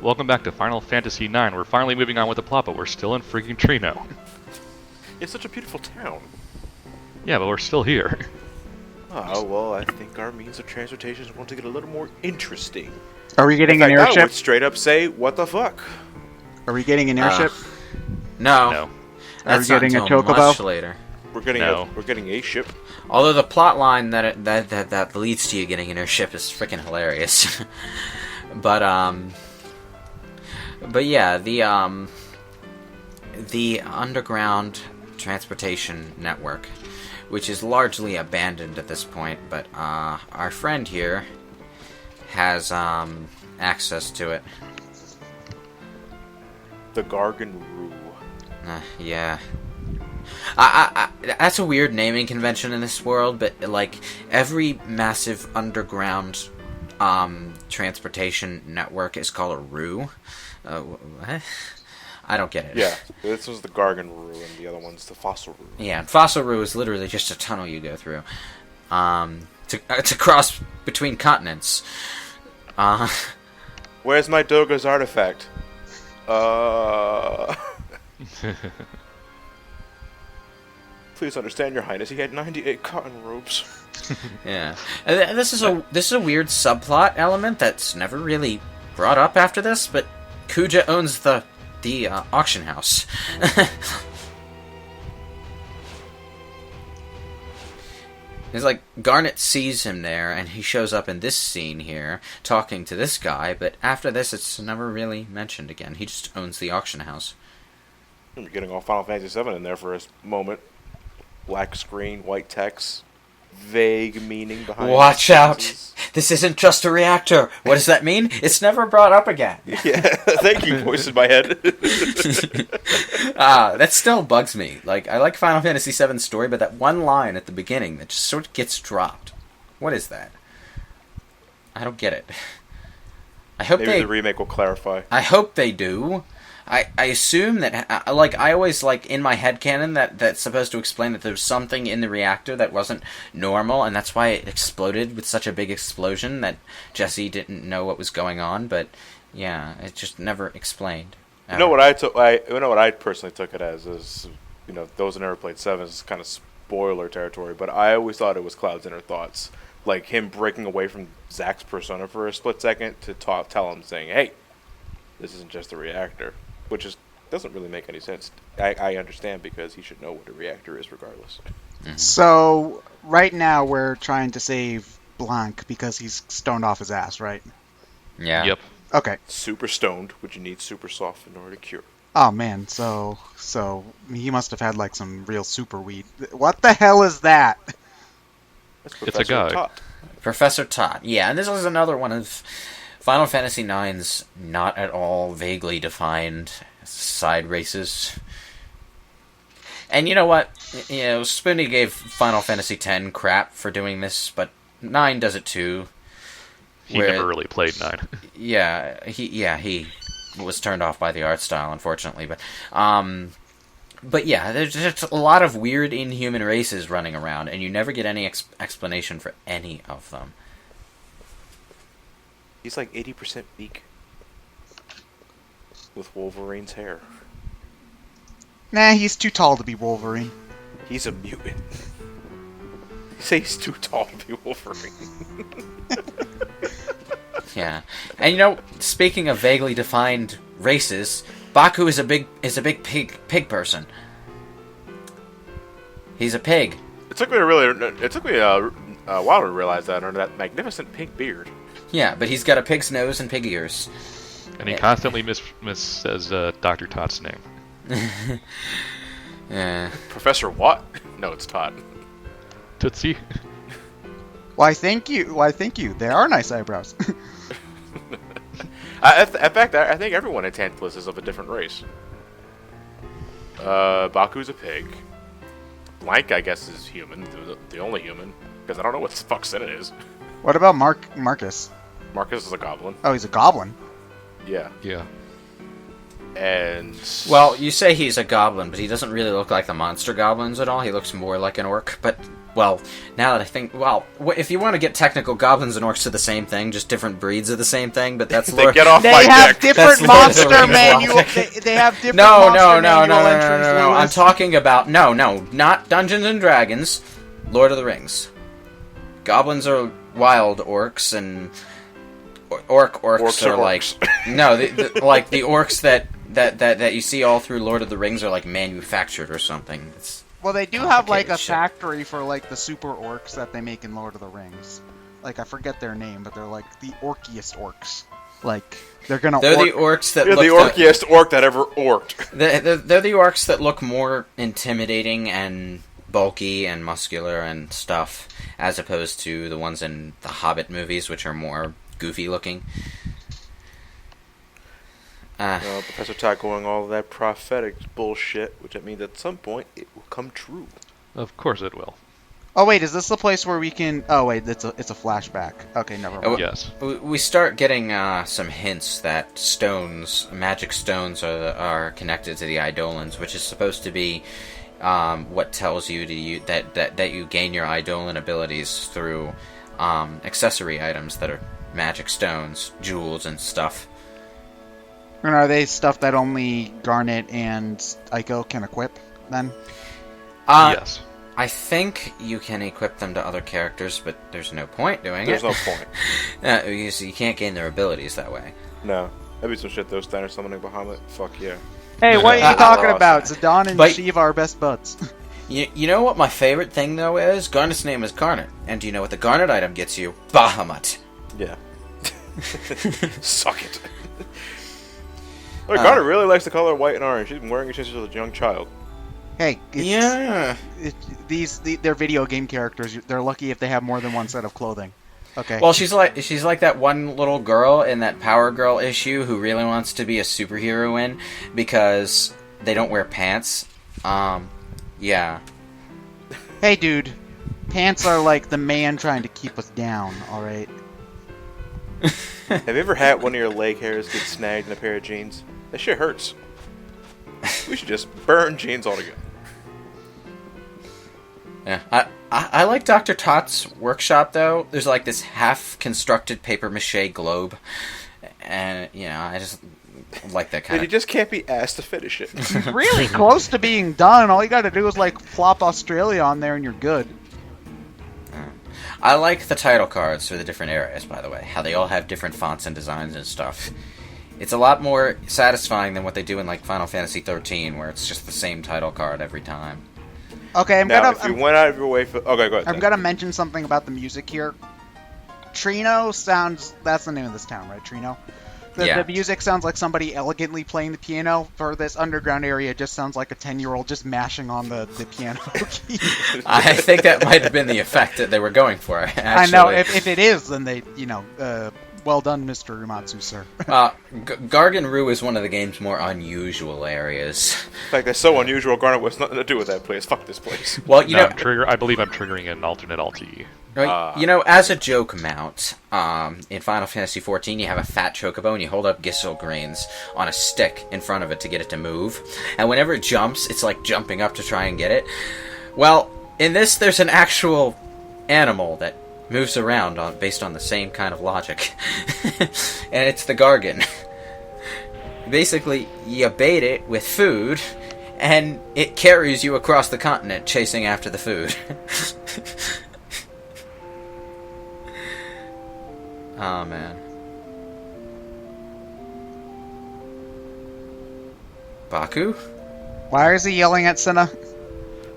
Welcome back to Final Fantasy IX. We're finally moving on with the plot, but we're still in freaking Trino. It's such a beautiful town. Yeah, but we're still here. Oh, well, I think our means of transportation is going to get a little more interesting. Are we getting In fact, an I airship? would straight up say, what the fuck? Are we getting an airship? No. No. That's Are we not getting a until chocobo? much later. We're getting No. we're getting a ship. Although the plot line that leads to you getting an airship is freaking hilarious. but yeah, the underground transportation network, which is largely abandoned at this point, but our friend here has access to it. The Gargan Roo. Yeah. I that's a weird naming convention in this world, but like every massive underground transportation network is called a Roo. What? I don't get it. Yeah, this was the Gargan Roo, and the other one's the Fossil Roo. Yeah, and Fossil Roo is literally just a tunnel you go through to cross between continents. Where's my Doga's artifact? Please understand, Your Highness, he had 98 cotton ropes. Yeah, and this is a weird subplot element that's never really brought up after this, but Kuja owns the auction house. It's like Garnet sees him there, and he shows up in this scene here, talking to this guy, but after this it's never really mentioned again. He just owns the auction house. You're getting all Final Fantasy VII in there for a moment. Black screen, white text, vague meaning behind Watch the out! sentences. This isn't just a reactor! What does that mean? It's never brought up again! Yeah, thank you, voice in my head. That still bugs me. Like, I like Final Fantasy VII's story, but that one line at the beginning that just sort of gets dropped. What is that? I don't get it. I hope Maybe the remake will clarify. I hope they do. I assume that, I always, in my headcanon, that's supposed to explain that there's something in the reactor that wasn't normal, and that's why it exploded with such a big explosion that Jesse didn't know what was going on, but, yeah, it just never explained. You know what I personally took it as is, those who never played 7 is kind of spoiler territory, but I always thought it was Cloud's inner thoughts. Like him breaking away from Zack's persona for a split second to tell him, saying, hey, this isn't just a reactor. Which doesn't really make any sense. I understand because he should know what a reactor is regardless. Mm-hmm. So, right now we're trying to save Blanc because he's stoned off his ass, right? Yeah. Yep. Okay. Super stoned, which you need super soft in order to cure. Oh man, so he must have had some real super weed. What the hell is that? That's It's a guy. Tot. Professor Tot. Yeah, and this is another one of Final Fantasy IX's not at all vaguely defined side races. And you know what? Spoony gave Final Fantasy X crap for doing this, but 9 does it too. He never really played 9. Yeah, he was turned off by the art style, unfortunately. But yeah, there's just a lot of weird inhuman races running around, and you never get any explanation for any of them. He's like 80% meek. With Wolverine's hair. Nah, he's too tall to be Wolverine. He's a mutant. You say he's too tall to be Wolverine. Yeah, and speaking of vaguely defined races, Baku is a big pig person. He's a pig. It took me a while to realize that under that magnificent pink beard. Yeah, but he's got a pig's nose and pig ears. And he constantly says Dr. Tot's name. Yeah. Professor what? No, it's Tot. Tootsie? Why, thank you. They are nice eyebrows. In fact, I think everyone in Tantalus is of a different race. Baku's a pig. Blank, I guess, is human. The only human. Because I don't know what the fuck sin it is. What about Marcus? Marcus is a goblin. Oh, he's a goblin. Yeah. Yeah. And Well, you say he's a goblin, but he doesn't really look like the monster goblins at all. He looks more like an orc. But, well, now that I think... Well, if you want to get technical, goblins and orcs are the same thing, just different breeds of the same thing, but that's... they get off They my have dick. different That's Lord of the monster Rings manual. logic. They have different No, monster no, manual no, entries. I'm Lewis. talking about... No, not Dungeons and Dragons. Lord of the Rings. Goblins are wild orcs, and... Orcs Orcs are are like... orcs. No, like the orcs that you see all through Lord of the Rings are like manufactured or something. It's Well, they do have like a complicated shit. factory for like the super orcs that they make in Lord of the Rings. Like I forget their name, but they're like the orkiest orcs. Like they're gonna. They're orc- the orcs that You're look the orkiest orc that ever orked. They're the orcs that look more intimidating and bulky and muscular and stuff, as opposed to the ones in the Hobbit movies, which are more goofy looking. Professor Todd going all that prophetic bullshit, which I mean at some point it will come true. Of course it will. Oh wait, is this the place where we can? Oh wait, it's a flashback. Okay, never mind. Yes. We start getting some hints that magic stones, are connected to the Eidolons, which is supposed to be what tells you that you gain your Eidolon abilities through accessory items that are magic stones, jewels, and stuff. And are they stuff that only Garnet and Ico can equip? Then. Yes. I think you can equip them to other characters, but there's no point doing There's it. no point. Because you can't gain their abilities that way. No. That'd be some shit though, Steiner summoning Bahamut. Fuck yeah. Hey, what are you Uh, talking uh, about? Zidane and but- Shiva are best buds. You know what my favorite thing, though, is? Garnet's name is Garnet. And do you know what the Garnet item gets you? Bahamut. Yeah. Suck it. Look, Garnet really likes the color white and orange. She's been wearing it since she was a young child. Hey, Yeah. they're video game characters. They're lucky if they have more than one set of clothing. Okay. Well, she's like that one little girl in that Power Girl issue who really wants to be a superheroine because they don't wear pants. Yeah. Hey, dude. Pants are like the man trying to keep us down, alright? Have you ever had one of your leg hairs get snagged in a pair of jeans? That shit hurts. We should just burn jeans altogether. Yeah. I like Dr. Tott's workshop, though. There's like this half-constructed papier-mâché globe. And, I just like that kind You of... just can't be asked to finish it. It's really close to being done. All you gotta do is, like, flop Australia on there and you're good. I like the title cards for the different areas, by the way. How they all have different fonts and designs and stuff. It's a lot more satisfying than what they do in, like, Final Fantasy 13, where it's just the same title card every time. Okay, Now, if you went out of your way for... Okay, go ahead. I'm Tim. gonna mention something about the music here. Trino sounds... That's the name of this town, right? Trino? Yeah. The music sounds like somebody elegantly playing the piano. For this underground area, it just sounds like a 10-year-old just mashing on the piano key. I think that might have been the effect that they were going for, actually. I know, if it is, then they, well done, Mr. Umatsu, sir. Gargan Rue is one of the game's more unusual areas. In fact, that's so unusual, Garnet was nothing to do with that place. Fuck this place. Well, I believe I'm triggering an alternate LT. right, as a joke mount, in Final Fantasy XIV, you have a fat chocobo and you hold up Gissel grains on a stick in front of it to get it to move. And whenever it jumps, it's like jumping up to try and get it. Well, in this, there's an actual animal that moves around based on the same kind of logic. And it's the Gargan. Basically, you bait it with food, and it carries you across the continent chasing after the food. Oh, man. Baku? Why is he yelling at Senna?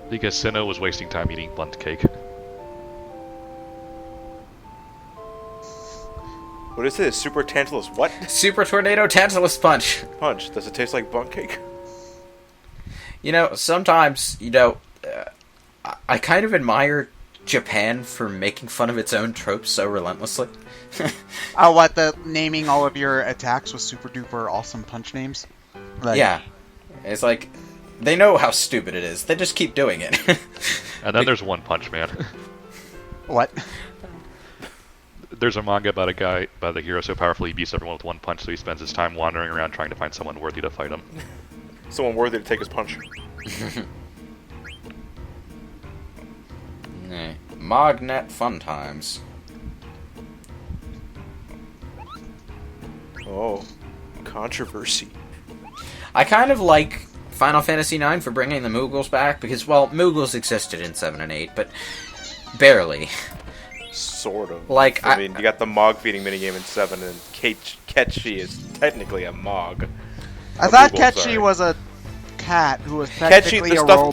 Because Sinnoh was wasting time eating blunt cake. What is this? Super Tantalus what? Super Tornado Tantalus Punch. Punch. Does it taste like bunk cake? Sometimes, I kind of admire Japan for making fun of its own tropes so relentlessly. Oh, what, the naming all of your attacks with super duper awesome punch names? Like, Yeah. It's like, they know how stupid it is. They just keep doing it. And then there's One Punch Man. What? there's a manga about a guy, about a hero so powerful he beats everyone with one punch, so he spends his time wandering around trying to find someone worthy to fight him. Someone worthy to take his punch. Mognet fun times. Oh, controversy. I kind of like Final Fantasy IX for bringing the Moogles back, because, well, Moogles existed in 7 and 8, but barely. Sort of. Like, I mean, you got the Mog feeding minigame in 7, and Ketchy is technically a Mog. I thought Moogle, Ketchy sorry. was a cat who was Ketchy, technically a robot.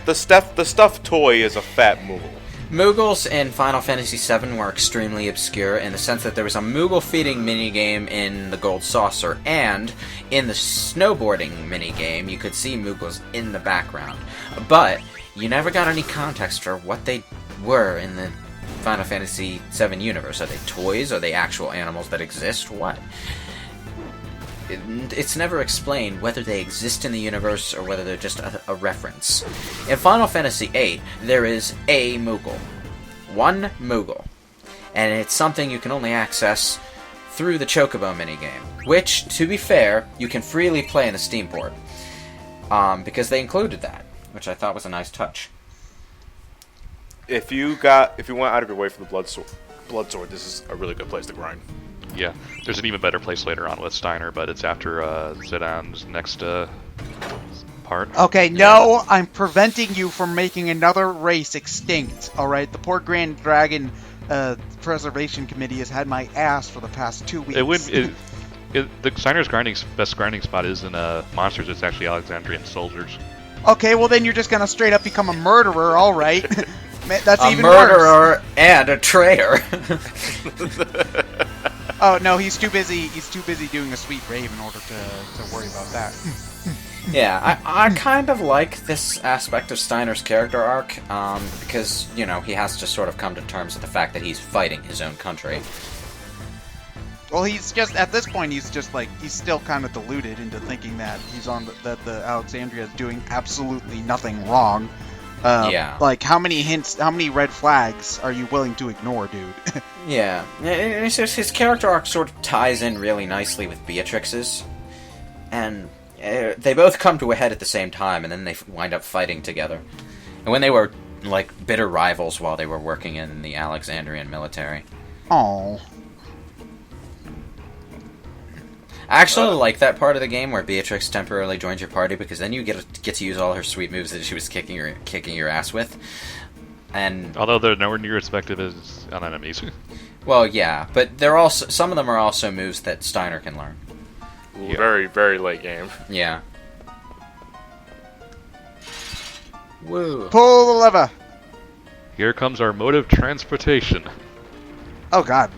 the stuffed toy is a fat Moogle. Moogles in Final Fantasy VII were extremely obscure in the sense that there was a Moogle feeding minigame in the Gold Saucer, and in the snowboarding minigame you could see Moogles in the background. But you never got any context for what they were in the Final Fantasy VII universe. Are they toys? Are they actual animals that exist? What? It's never explained whether they exist in the universe or whether they're just a reference. In Final Fantasy VIII, there is a Moogle. One Moogle. And it's something you can only access through the Chocobo minigame, which, to be fair, you can freely play in the Steam port. Because they included that, which I thought was a nice touch. If you went out of your way for the blood sword, this is a really good place to grind. Yeah, there's an even better place later on with Steiner, but it's after Zidane's next part. Okay, no, I'm preventing you from making another race extinct, alright? The poor Grand Dragon Preservation Committee has had my ass for the past 2 weeks. The Steiner's best grinding spot isn't monsters, it's actually Alexandrian soldiers. Okay, well then you're just gonna straight up become a murderer, alright? That's a even murderer worse. and a traitor. Oh no, he's too busy doing a sweet rave in order to worry about that. Yeah, I kind of like this aspect of Steiner's character arc, because, you know, he has to sort of come to terms with the fact that he's fighting his own country. Well, he's just, at this point, he's still kind of deluded into thinking that that the Alexandria is doing absolutely nothing wrong. Yeah. Like, how many red flags are you willing to ignore, dude? Yeah. It's just, his character arc sort of ties in really nicely with Beatrix's, and they both come to a head at the same time, and then they wind up fighting together. And when they were, like, bitter rivals while they were working in the Alexandrian military. Oh. I actually like that part of the game where Beatrix temporarily joins your party, because then you get to use all her sweet moves that she was kicking your ass with. And although they're nowhere near as effective as on enemies. Well, yeah, but they're also, some of them are also moves that Steiner can learn. Yeah. Very, very late game. Yeah. Woo. Pull the lever! Here comes our mode of transportation. Oh god.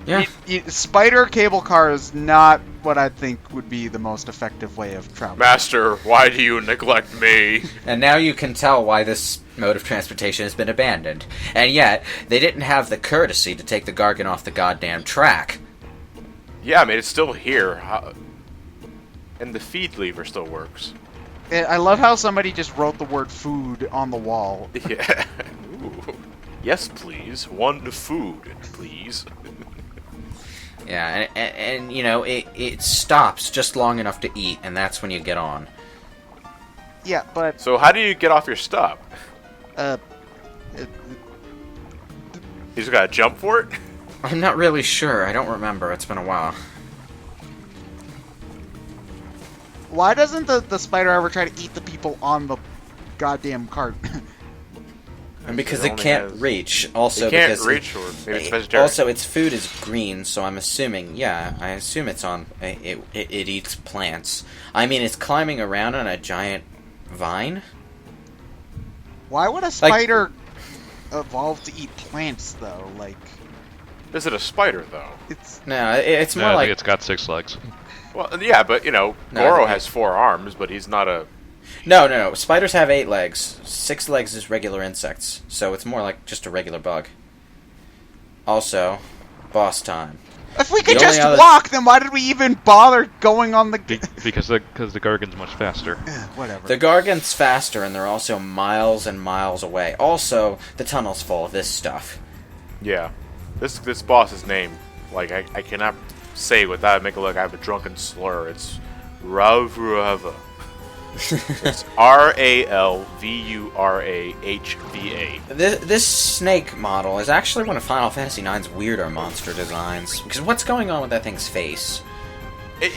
Yeah. Spider cable car is not what I think would be the most effective way of traveling. Master, why do you neglect me? And now you can tell why this mode of transportation has been abandoned. And yet, they didn't have the courtesy to take the Gargan off the goddamn track. Yeah, I mean, it's still here. And the feed lever still works. I love how somebody just wrote the word food on the wall. Yeah. Ooh. Yes, please. One food, please. Yeah, and you know, it stops just long enough to eat, and that's when you get on. Yeah, but... So how do you get off your stop? You just gotta jump for it? I'm not really sure. I don't remember. It's been a while. Why doesn't the spider ever try to eat the people on the goddamn cart? And because It it only can't has- reach. Also, It can't because reach, or maybe it's vegetarian. also its food is green, so I'm assuming. Yeah, I assume it's on. It eats plants. I mean, it's climbing around on a giant vine. Why would a spider evolve to eat plants, though? Like, Is it a spider, though? it's... No, it's more I like think it's got 6 legs. Well, yeah, but, you know, No, I Goro think has 4 arms, but he's not a... no. Spiders have 8 legs. 6 legs is regular insects, so it's more like just a regular bug. Also, boss time. If we could The just only other- walk, then why did we even bother going on the... Because the Gargan's much faster. Whatever. The Gargan's faster, and they're also miles and miles away. Also, the tunnel's full of this stuff. Yeah. This boss's name, like I cannot say it without making it look I have a drunken slur. It's Rauvaflauvascmauva. It's Ralvurahva. This snake model is actually one of Final Fantasy IX's weirder monster designs. Because what's going on with that thing's face?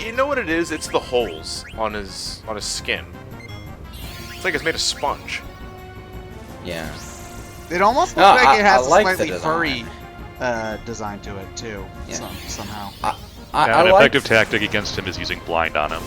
You know what it is? It's the holes on his skin. It's like it's made of sponge. Yeah. It almost looks like it has a like the slightly design. furry design to it too. Yeah. Somehow. An effective tactic against him is using blind on him.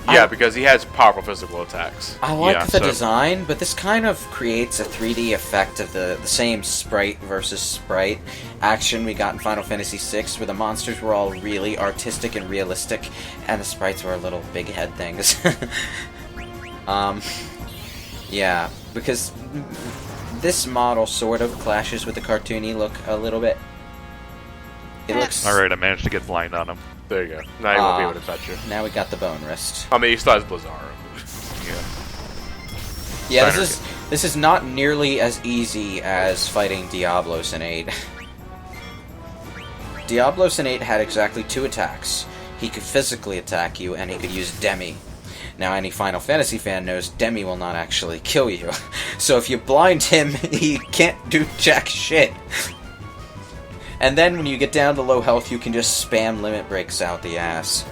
Yeah, because he has powerful physical attacks. I like Yeah, the so- design, but this kind of creates a 3D effect of the same sprite versus sprite action we got in Final Fantasy VI, where the monsters were all really artistic and realistic, and the sprites were little big head things. Yeah, because this model sort of clashes with the cartoony look a little bit. It looks... Alright, I managed to get blind on him. There you go. Now he won't be able to touch you. Now we got the bone wrist. I mean, he still has Blizzara. Yeah, Steiner this is not nearly as easy as fighting Diablos in 8. Diablos in 8 had exactly 2 attacks. He could physically attack you, and he could use Demi. Now, any Final Fantasy fan knows Demi will not actually kill you. So if you blind him, he can't do jack shit. And then when you get down to low health, you can just spam limit breaks out the ass.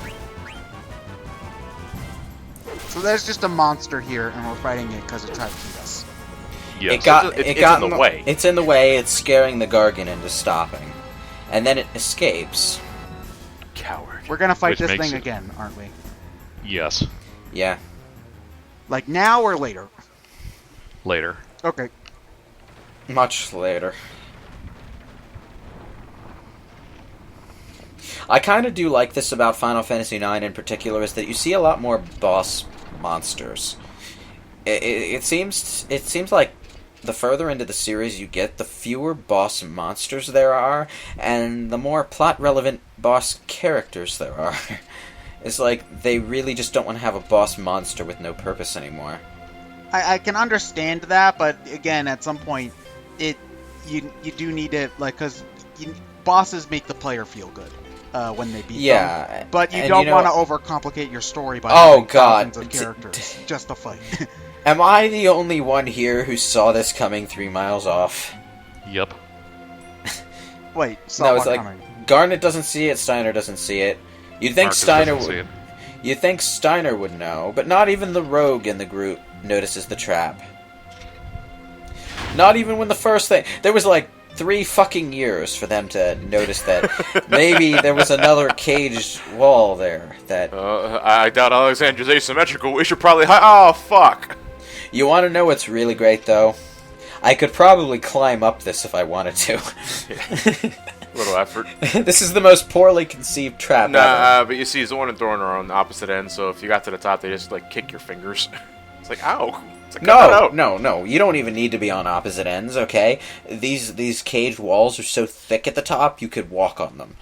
So there's just a monster here, and we're fighting it because it tried to eat us. Yes. It's in the way. It's in the way. It's scaring the Gargan into stopping, and then it escapes. Coward. We're gonna fight Which this makes thing it- again, aren't we? Yes. Yeah. Like now or later? Later. Okay. Much later. I kind of do like this about Final Fantasy IX in particular, is that you see a lot more boss monsters. It seems like the further into the series you get, the fewer boss monsters there are, and the more plot-relevant boss characters there are. It's like they really just don't want to have a boss monster with no purpose anymore. I can understand that, but again, at some point, you do need it, like, because bosses make the player feel good when they beat them. But you don't want to overcomplicate your story by having thousands of characters just to fight. Am I the only one here who saw this coming 3 miles off? Yep. Wait, No, it's what like coming? Garnet doesn't see it, Steiner doesn't see it. You'd think Marcus Steiner doesn't see would. it. You think Steiner would know, but not even the rogue in the group notices the trap. Not even when the first thing... There was like 3 fucking years for them to notice that maybe there was another caged wall there that... I doubt Alexander's asymmetrical. We should probably... Oh, fuck! You want to know what's really great, though? I could probably climb up this if I wanted to. Little effort. This is the most poorly conceived trap ever. Nah, but you see, Zorn and Thorn are on the opposite end, so if you got to the top, they just, like, kick your fingers. It's like, ow! It's like, cut that out. No. You don't even need to be on opposite ends, okay? These caged walls are so thick at the top, you could walk on them.